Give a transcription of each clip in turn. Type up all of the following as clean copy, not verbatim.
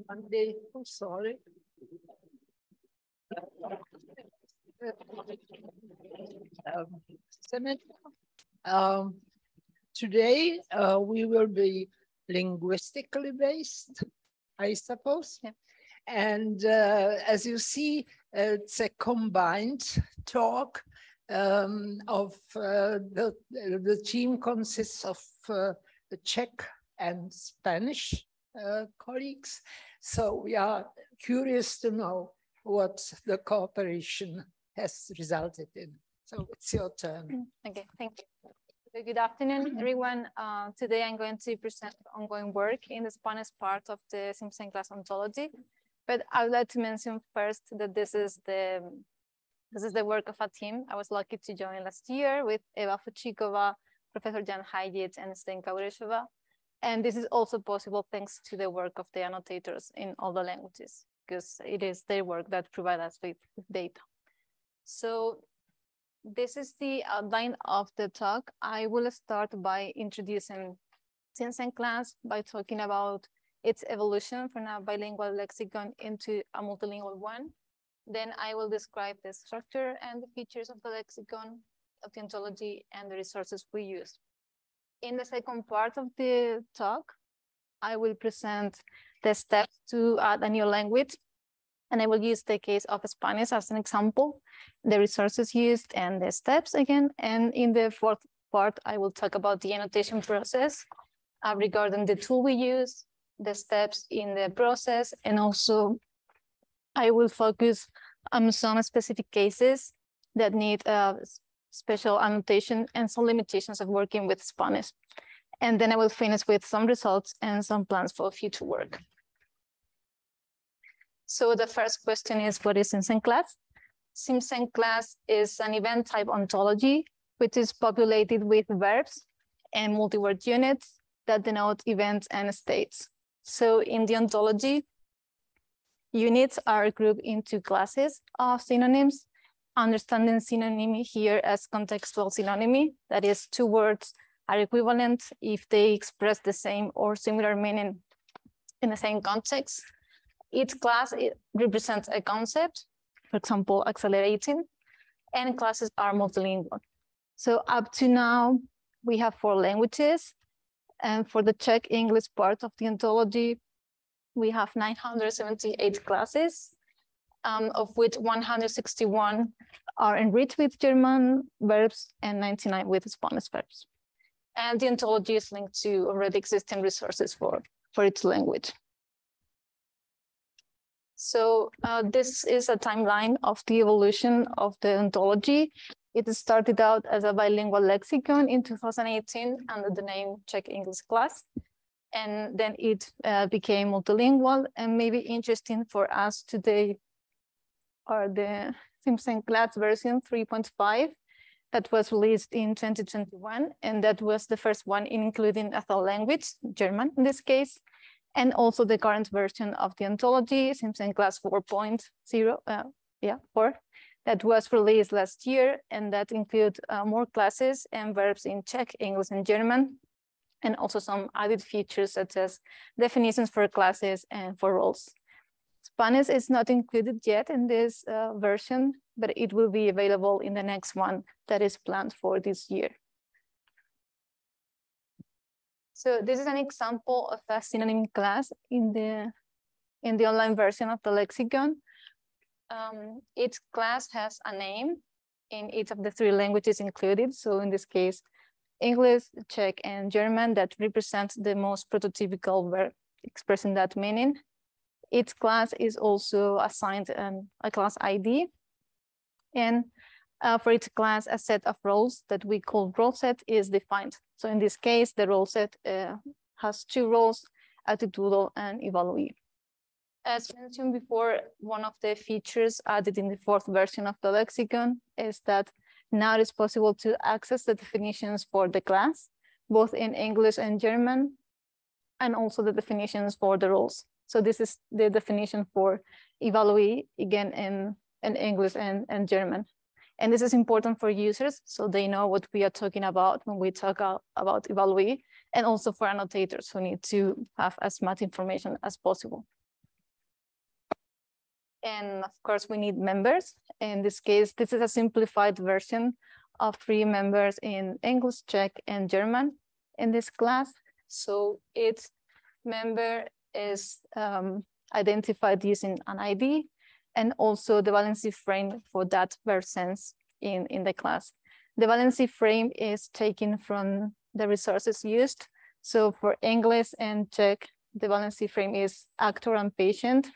Monday, I'm sorry. Today we will be linguistically based, I suppose. Yeah. And as you see, it's a combined talk of the team consists of the Czech and Spanish colleagues. So we are curious to know what the cooperation has resulted in. So it's your turn. Okay, thank you. Good afternoon, everyone. Today I'm going to present ongoing work in the Spanish part of the SynSemClass ontology. But I would like to mention first that this is the work of a team. I was lucky to join last year with Eva Fuchikova, Professor Jan Hajdic, and Zdenka Urešová. And this is also possible thanks to the work of the annotators in all the languages, because it is their work that provides us with data. So this is the outline of the talk. I will start by introducing SynSemClass by talking about its evolution from a bilingual lexicon into a multilingual one. Then I will describe the structure and the features of the lexicon, of the ontology, and the resources we use. In the second part of the talk, I will present the steps to add a new language, and I will use the case of Spanish as an example, the resources used, and the steps again. And in the fourth part, I will talk about the annotation process regarding the tool we use, the steps in the process, and also I will focus on some specific cases that need special annotation and some limitations of working with Spanish. And then I will finish with some results and some plans for future work. So the first question is, what is SynSemClass? SynSemClass is an event type ontology, which is populated with verbs and multi-word units that denote events and states. So in the ontology, units are grouped into classes of synonyms, understanding synonym here as contextual-synonymy, that is, two words are equivalent if they express the same or similar meaning in the same context. Each class represents a concept, for example, accelerating, and classes are multilingual. So up to now, we have 4 languages. And for the Czech English part of the ontology, we have 978 classes, of which 161 are enriched with German verbs and 99 with Spanish verbs. And the ontology is linked to already existing resources for its language. So this is a timeline of the evolution of the ontology. It started out as a bilingual lexicon in 2018 under the name Czech English Class. And then it became multilingual, and maybe interesting for us today are the SynSemClass version 3.5 that was released in 2021. And that was the first one in including a third language, German in this case, and also the current version of the ontology, SynSemClass 4.0, 4, that was released last year, and that include more classes and verbs in Czech, English, and German, and also some added features such as definitions for classes and for roles. Spanish is not included yet in this version, but it will be available in the next one that is planned for this year. So this is an example of a synonym class in the online version of the lexicon. Each class has a name in each of the 3 languages included. So in this case, English, Czech, and German that represent the most prototypical verb expressing that meaning. Each class is also assigned a class ID. And for each class, a set of roles that we call role set is defined. So in this case, the role set has 2 roles, attitudinal and evaluee. As mentioned before, one of the features added in the 4th version of the lexicon is that now it is possible to access the definitions for the class, both in English and German, and also the definitions for the roles. So this is the definition for evaluee, again, in English and German. And this is important for users so they know what we are talking about when we talk about evaluate, and also for annotators who need to have as much information as possible. And of course, we need members. In this case, this is a simplified version of 3 members in English, Czech, and German in this class. So each member is identified using an ID, and also the valency frame for that verb sense in the class. The valency frame is taken from the resources used. So for English and Czech, the valency frame is actor and patient,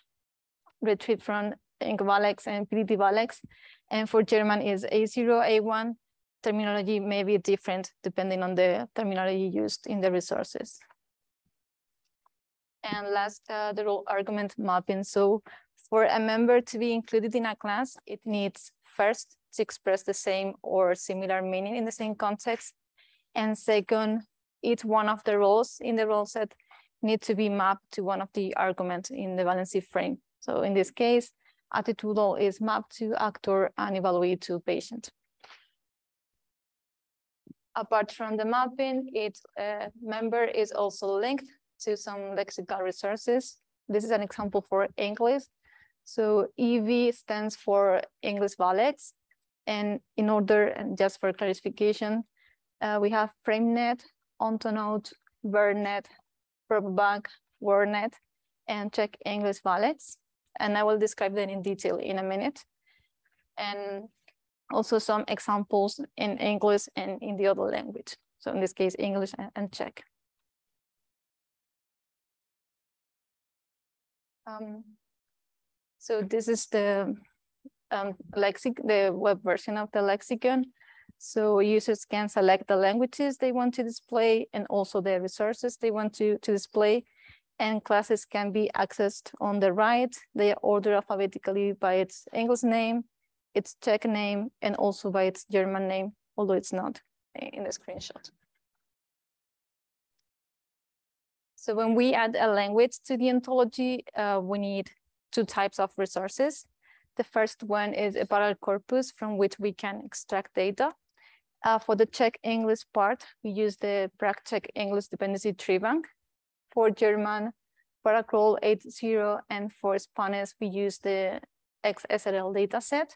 retrieved from EncValex and PDDValex. And for German is A0, A1. Terminology may be different depending on the terminology used in the resources. And last, the role argument mapping. So for a member to be included in a class, it needs first to express the same or similar meaning in the same context. And second, each one of the roles in the role set need to be mapped to one of the arguments in the valency frame. So in this case, attitudinal is mapped to actor and evaluate to patient. Apart from the mapping, each member is also linked to some lexical resources. This is an example for English. So EV stands for English Valex. And in order, and just for clarification, we have FrameNet, Ontological, VerNet, PropBank, WordNet, and Czech English Valex. And I will describe them in detail in a minute. And also some examples in English and in the other language. So in this case, English and Czech. So this is the the web version of the lexicon. So users can select the languages they want to display and also the resources they want to display. And classes can be accessed on the right. They are ordered alphabetically by its English name, its Czech name, and also by its German name, although it's not in the screenshot. So when we add a language to the ontology, we need 2 types of resources. The first one is a parallel corpus from which we can extract data. For the Czech English part, we use the Prague Czech English dependency tree bank. For German, Paracroll 8.0, and for Spanish, we use the XSRL dataset.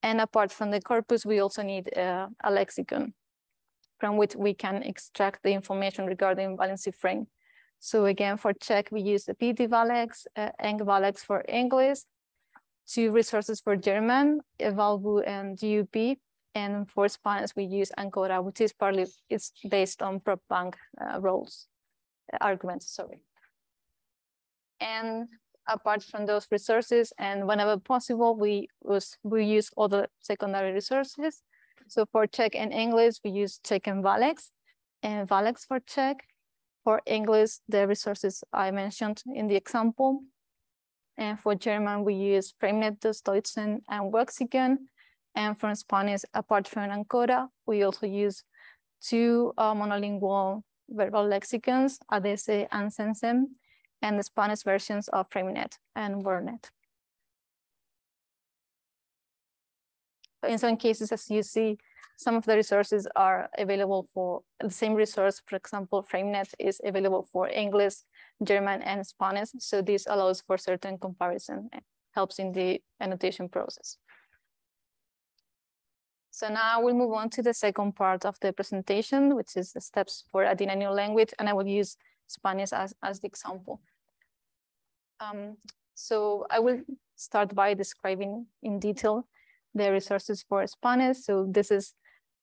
And apart from the corpus, we also need a lexicon from which we can extract the information regarding valency frame. So again, for Czech, we use the PDDValex, EncValex for English, 2 resources for German, Evalvu and GUP. And for Spanish, we use AnCora, which is partly it's based on PropBank roles. Arguments, sorry. And apart from those resources, and whenever possible, we use other secondary resources. So for Czech and English, we use Czech and Valex for Czech. For English, the resources I mentioned in the example. And for German, we use FrameNet, Deutschen, and Lexicon. And for Spanish, apart from AnCora, we also use 2 monolingual verbal lexicons, ADC and SynSem, and the Spanish versions of FrameNet and WordNet. In some cases, as you see, some of the resources are available for the same resource. For example, FrameNet is available for English, German, and Spanish. So this allows for certain comparison and helps in the annotation process. So now we'll move on to the second part of the presentation, which is the steps for adding a new language. And I will use Spanish as the example. So I will start by describing in detail the resources for Spanish. So this is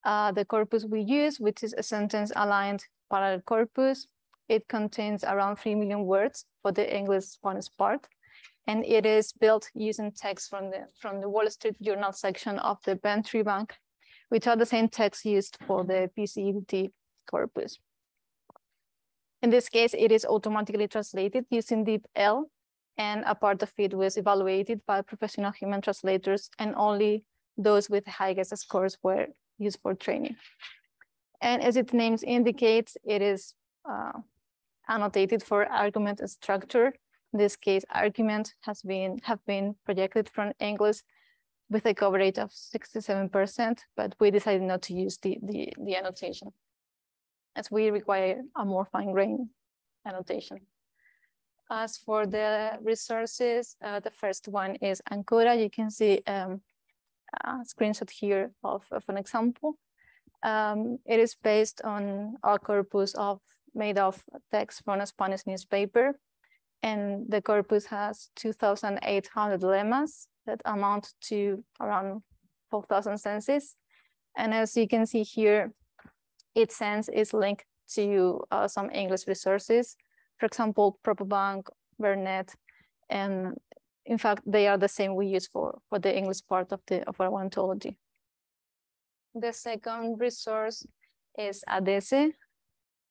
the corpus we use, which is a sentence-aligned parallel corpus. It contains around 3 million words for the English-Spanish part. And it is built using text from the Wall Street Journal section of the Venn tree bank, which are the same text used for the PCEDT corpus. In this case, it is automatically translated using DeepL, and a part of it was evaluated by professional human translators, and only those with highest scores were used for training. And as its name indicates, it is annotated for argument structure. In this case, argument have been projected from English with a coverage of 67%, but we decided not to use the annotation as we require a more fine-grained annotation. As for the resources, the first one is AnCora. You can see a screenshot here of an example. It is based on a corpus made of text from a Spanish newspaper. And the corpus has 2,800 lemmas that amount to around 4,000 senses. And as you can see here, each sense is linked to some English resources. For example, Propobank, VerNet, and in fact, they are the same we use for the English part of our ontology. The second resource is ADESE.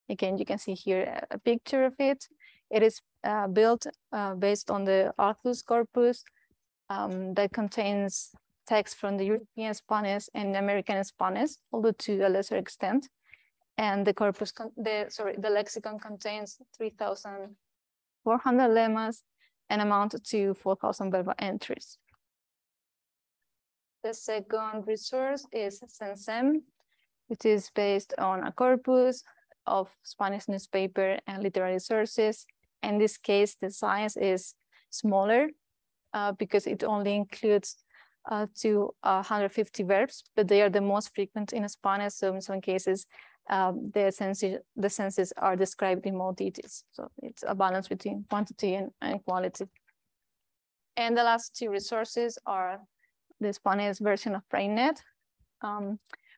Again, you can see here a picture of it. It is built based on the Arthur's corpus that contains text from the European Spanish and American Spanish, although to a lesser extent. And the corpus, the lexicon contains 3,400 lemmas and amount to 4,000 verbal entries. The second resource is SynSem, which is based on a corpus of Spanish newspaper and literary sources. In this case, the size is smaller because it only includes 250 verbs, but they are the most frequent in Spanish. So in some cases, the senses are described in more details. So it's a balance between quantity and quality. And the last two resources are the Spanish version of FrameNet,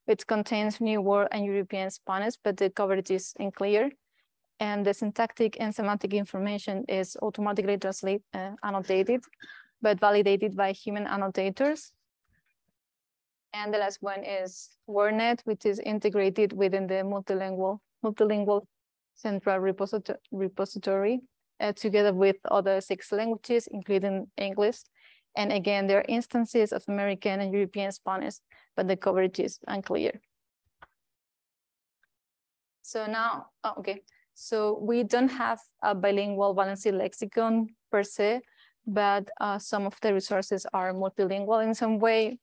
which contains New World and European Spanish, but the coverage is unclear. And the syntactic and semantic information is automatically annotated, but validated by human annotators. And the last one is VerNet, which is integrated within the multilingual central repository, together with other 6 languages, including English. And again, there are instances of American and European Spanish, but the coverage is unclear. So now, okay. So we don't have a bilingual Valencian lexicon per se, but some of the resources are multilingual in some way,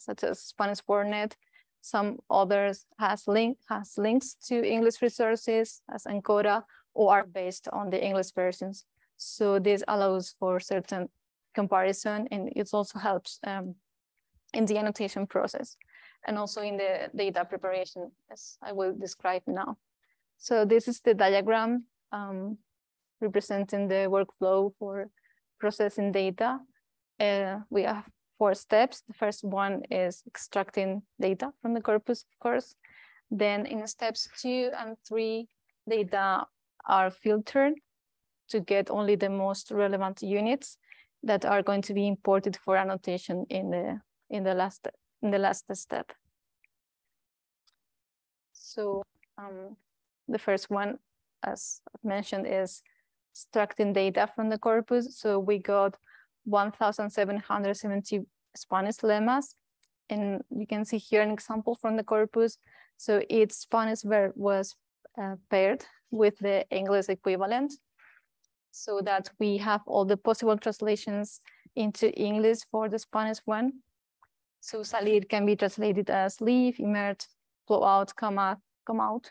such as Spanish VerNet. Some others has links to English resources as AnCora, or are based on the English versions. So this allows for certain comparison, and it also helps in the annotation process and also in the data preparation, as I will describe now. So this is the diagram representing the workflow for processing data. We have 4 steps. The first one is extracting data from the corpus, of course. Then in steps 2 and 3, data are filtered to get only the most relevant units that are going to be imported for annotation in the last step. So the first one, as mentioned, is extracting data from the corpus. So we got 1,770 Spanish lemmas, and you can see here an example from the corpus. So each Spanish verb was paired with the English equivalent, so that we have all the possible translations into English for the Spanish one. So salir can be translated as leave, emerge, flow out, come out.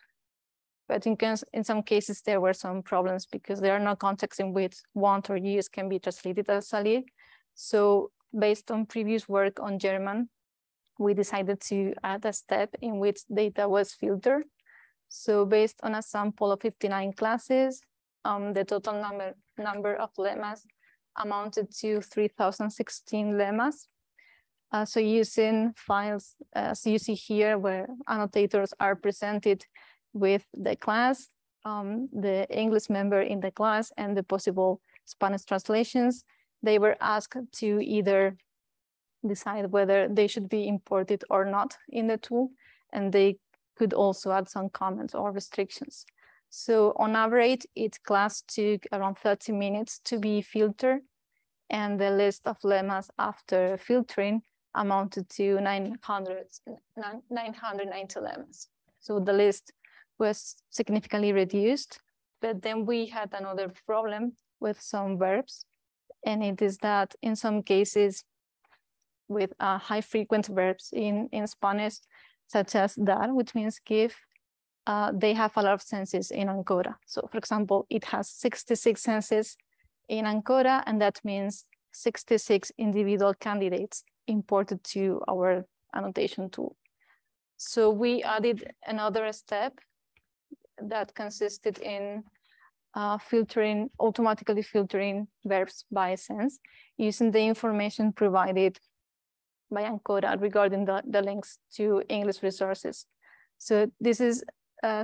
But in some cases, there were some problems because there are no contexts in which want or use can be translated as salir. So based on previous work on German, we decided to add a step in which data was filtered. So based on a sample of 59 classes, the total number of lemmas amounted to 3,016 lemmas. So using files, as you see here, where annotators are presented with the class, the English member in the class, and the possible Spanish translations, they were asked to either decide whether they should be imported or not in the tool, and they could also add some comments or restrictions. So on average, each class took around 30 minutes to be filtered, and the list of lemmas after filtering amounted to 990 lemmas. So the list was significantly reduced, but then we had another problem with some verbs, and it is that in some cases, with high frequent verbs in Spanish, such as dar, which means give. They have a lot of senses in AnCora. So for example, it has 66 senses in AnCora, and that means 66 individual candidates imported to our annotation tool. So we added another step that consisted in automatically filtering verbs by sense using the information provided by AnCora regarding the links to English resources. So this is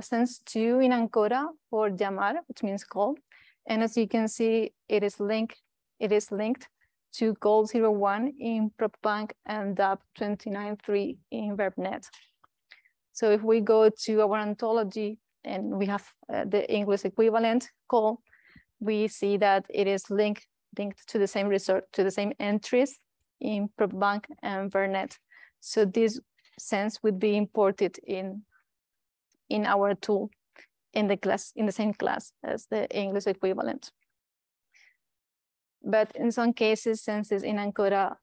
sense 2 in AnCora for llamar, which means call. And as you can see, it is linked to call 01 in PropBank and DAP 29.3 in VerbNet. So if we go to our ontology and we have the English equivalent call, we see that it is linked to the same resort, to the same entries in PropBank and VerbNet. So this sense would be imported in our tool in the same class as the English equivalent. But in some cases, senses in AnCora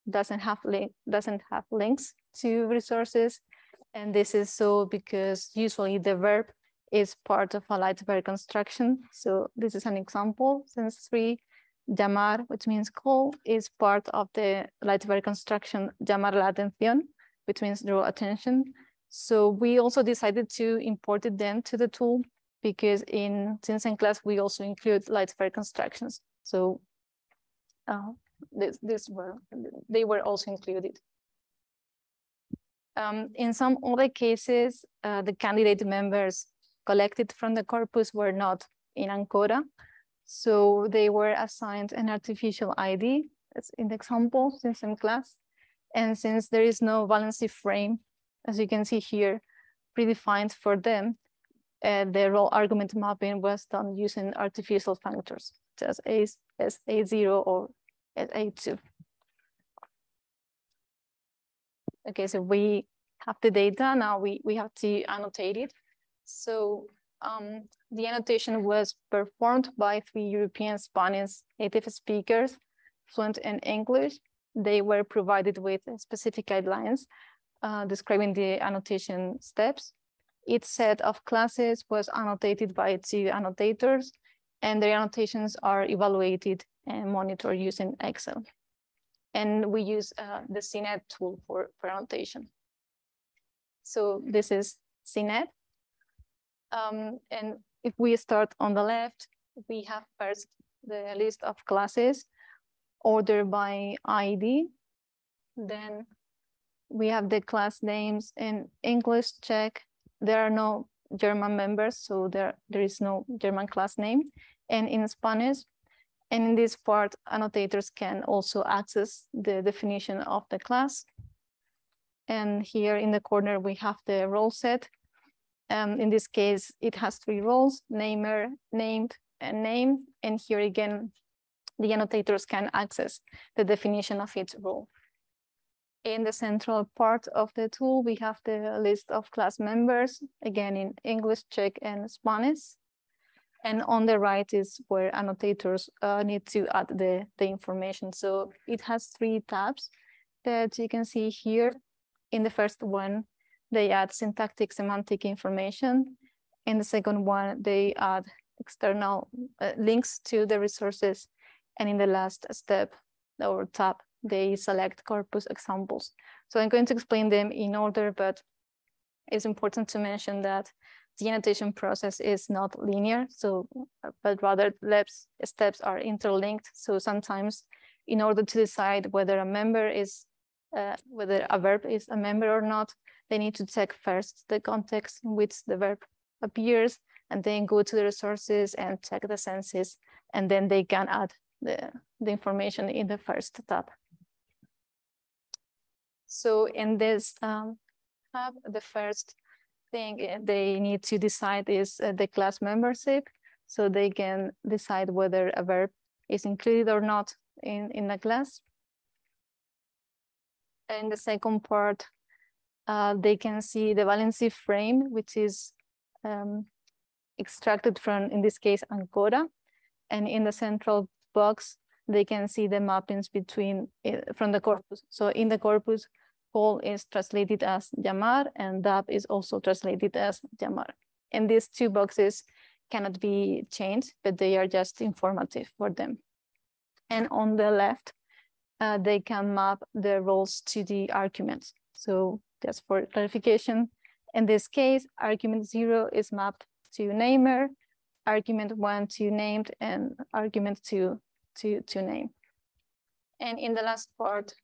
doesn't have links to resources. And this is so because usually the verb is part of a light verb construction. So this is an example, sense 3, llamar, which means call, is part of the light verb construction llamar la atención, which means draw attention. So we also decided to import it then to the tool because in SynSemClass we also include light verb constructions. So they were also included. In some other cases, the candidate members collected from the corpus were not in AnCora. So they were assigned an artificial ID, as in the example, SynSemClass. And since there is no valency frame, as you can see here, predefined for them, the role argument mapping was done using artificial functors, such as A0 or A2. Okay, so we have the data, now we have to annotate it. So the annotation was performed by 3 European Spanish native speakers, fluent in English. They were provided with specific guidelines describing the annotation steps. Each set of classes was annotated by 2 annotators, and their annotations are evaluated and monitored using Excel. And we use the CNET tool for annotation. So this is CNET. And if we start on the left, we have first the list of classes ordered by ID. Then we have the class names in English, Czech. There are no German members, so there is no German class name. And in Spanish, and in this part, annotators can also access the definition of the class. And here in the corner, we have the role set. In this case, it has 3 roles, namer, named, and name. And here again, the annotators can access the definition of each role. In the central part of the tool, we have the list of class members, again in English, Czech, and Spanish. And on the right is where annotators need to add the information. So it has 3 tabs that you can see here. In the first one, they add syntactic-semantic information. In the second one, they add external links to the resources. And in the last step, or tab, they select corpus examples. So I'm going to explain them in order, but it's important to mention that the annotation process is not linear, but rather steps are interlinked. So sometimes in order to decide whether a member is, whether a verb is a member or not, they need to check first the context in which the verb appears, and then go to the resources and check the senses, and then they can add the information in the first tab. So in this tab, the first thing they need to decide is the class membership. So they can decide whether a verb is included or not in the class. In the second part, they can see the valency frame, which is extracted from, in this case, AnCora. And in the central box, they can see the mappings between from the corpus. So in the corpus, call is translated as llamar, and dab is also translated as llamar. And these two boxes cannot be changed, but they are just informative for them. And on the left, they can map the roles to the arguments. So just for clarification, in this case, argument 0 is mapped to namer, argument 1 to named, and argument 2 to name. And in the last part,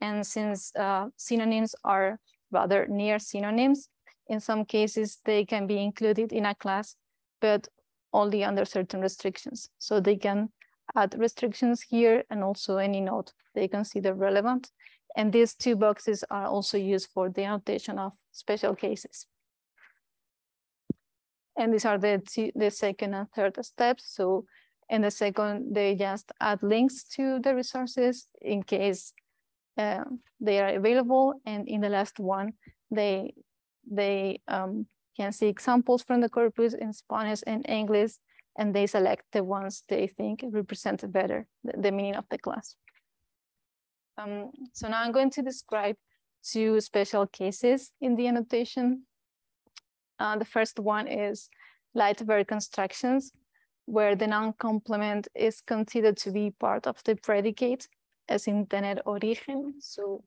and since synonyms are rather near synonyms, in some cases they can be included in a class, but only under certain restrictions. So they can add restrictions here and also any node they consider relevant. And these two boxes are also used for the annotation of special cases. And these are the second and third steps. So in the second, they just add links to the resources in case they are available. And in the last one, they can see examples from the corpus in Spanish and English, and they select the ones they think represent better the meaning of the class. So now I'm going to describe two special cases in the annotation. The first one is light verb constructions, where the noun complement is considered to be part of the predicate, as in tener origen. So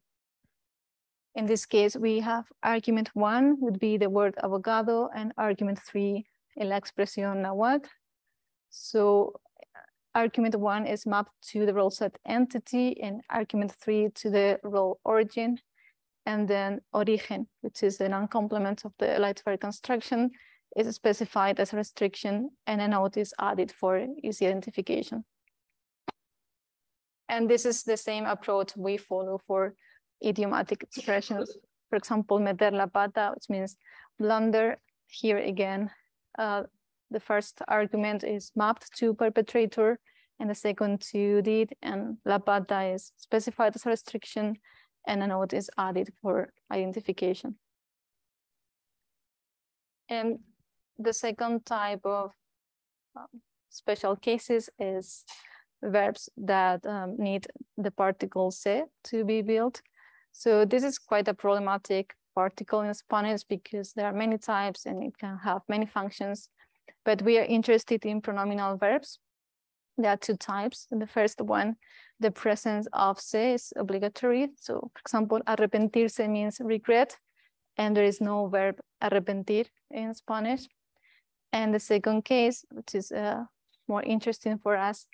in this case, we have argument 1 would be the word abogado, and argument 3, la expresión nahuatl. So argument 1 is mapped to the role set entity, and argument 3 to the role origin. And then origen, which is the noun complement of the light verb construction, is specified as a restriction, and a note is added for easy identification. And this is the same approach we follow for idiomatic expressions. For example, meter la pata, which means blunder. Here again, the first argument is mapped to perpetrator, and the second to deed, and la pata is specified as a restriction, and a note is added for identification. And the second type of special cases is verbs that need the particle se to be built. So this is quite a problematic particle in Spanish because there are many types and it can have many functions, but we are interested in pronominal verbs. There are two types. In the first one, the presence of se is obligatory. So for example, arrepentirse means regret, and there is no verb arrepentir in Spanish. And the second case, which is more interesting for us,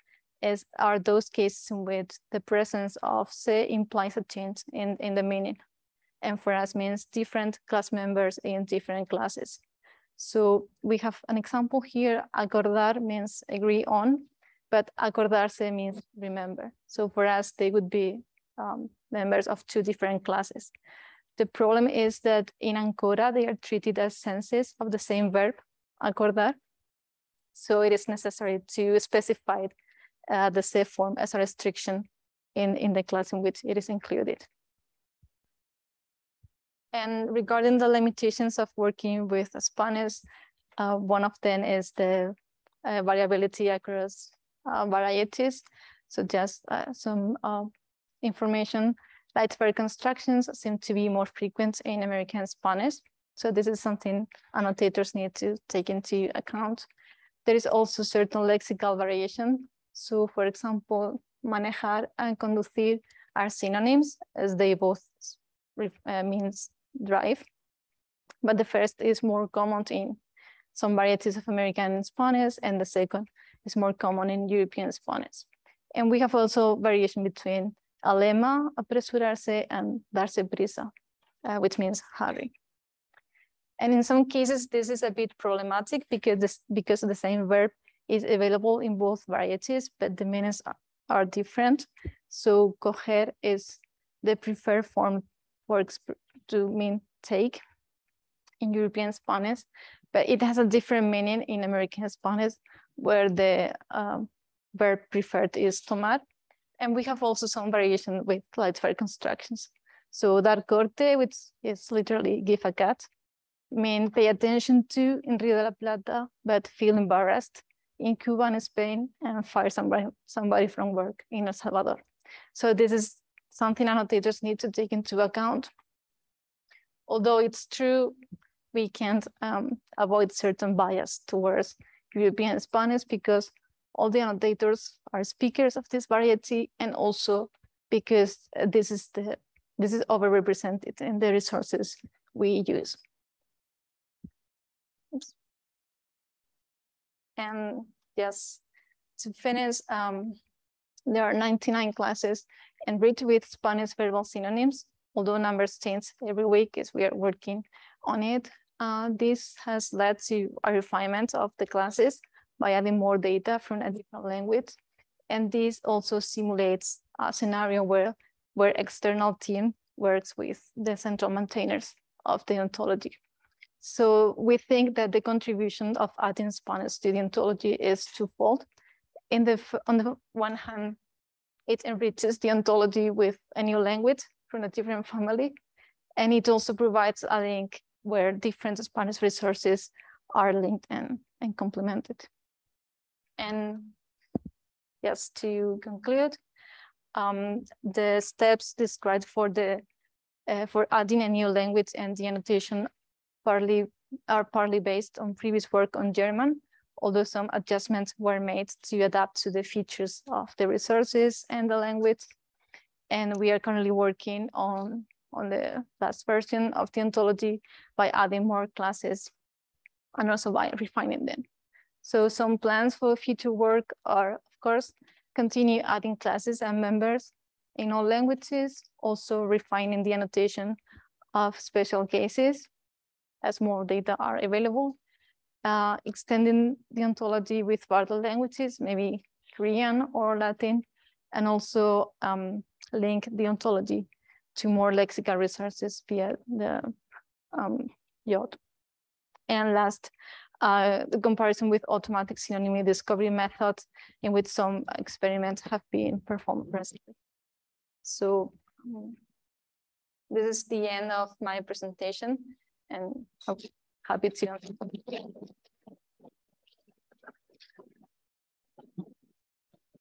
are those cases in which the presence of se implies a change in the meaning. And for us means different class members in different classes. So we have an example here. Acordar means agree on, but acordarse means remember. So for us, they would be members of two different classes. The problem is that in AnCora, they are treated as senses of the same verb, acordar. So it is necessary to specify the se form as a restriction in the class in which it is included. And regarding the limitations of working with Spanish, one of them is the variability across varieties. So just some information. Light verb constructions seem to be more frequent in American Spanish. So this is something annotators need to take into account. There is also certain lexical variation. So for example, manejar and conducir are synonyms, as they both means drive. But the first is more common in some varieties of American Spanish, and the second is more common in European Spanish. And we have also variation between alema, apresurarse, and darse prisa, which means hurry. And in some cases, this is a bit problematic because the same verb is available in both varieties, but the meanings are different. So coger is the preferred form to mean take in European Spanish, but it has a different meaning in American Spanish, where the verb preferred is tomar. And we have also some variation with light verb constructions. So dar corte, which is literally give a cut, mean pay attention to in Rio de la Plata, but feel embarrassed. in Cuba and Spain and fire somebody from work in El Salvador. So this is something annotators need to take into account. Although it's true, we can't avoid certain bias towards European Spanish because all the annotators are speakers of this variety, and also because this is overrepresented in the resources we use. Oops. And yes, to finish, there are 99 classes enriched with Spanish verbal synonyms, although numbers change every week as we are working on it. This has led to a refinement of the classes by adding more data from a different language. And this also simulates a scenario where external team works with the central maintainers of the ontology. So we think that the contribution of adding Spanish to the ontology is twofold. On the one hand, it enriches the ontology with a new language from a different family. And it also provides a link where different Spanish resources are linked and complemented. And yes, to conclude, the steps described for adding a new language and the annotation are partly based on previous work on German, although some adjustments were made to adapt to the features of the resources and the language. And we are currently working on the last version of the ontology by adding more classes and also by refining them. So some plans for future work are, of course, continue adding classes and members in all languages, also refining the annotation of special cases as more data are available, extending the ontology with further languages, maybe Korean or Latin, and also link the ontology to more lexical resources via the YOT. And last, the comparison with automatic synonymy discovery methods in which some experiments have been performed presently. So this is the end of my presentation, and I'm happy to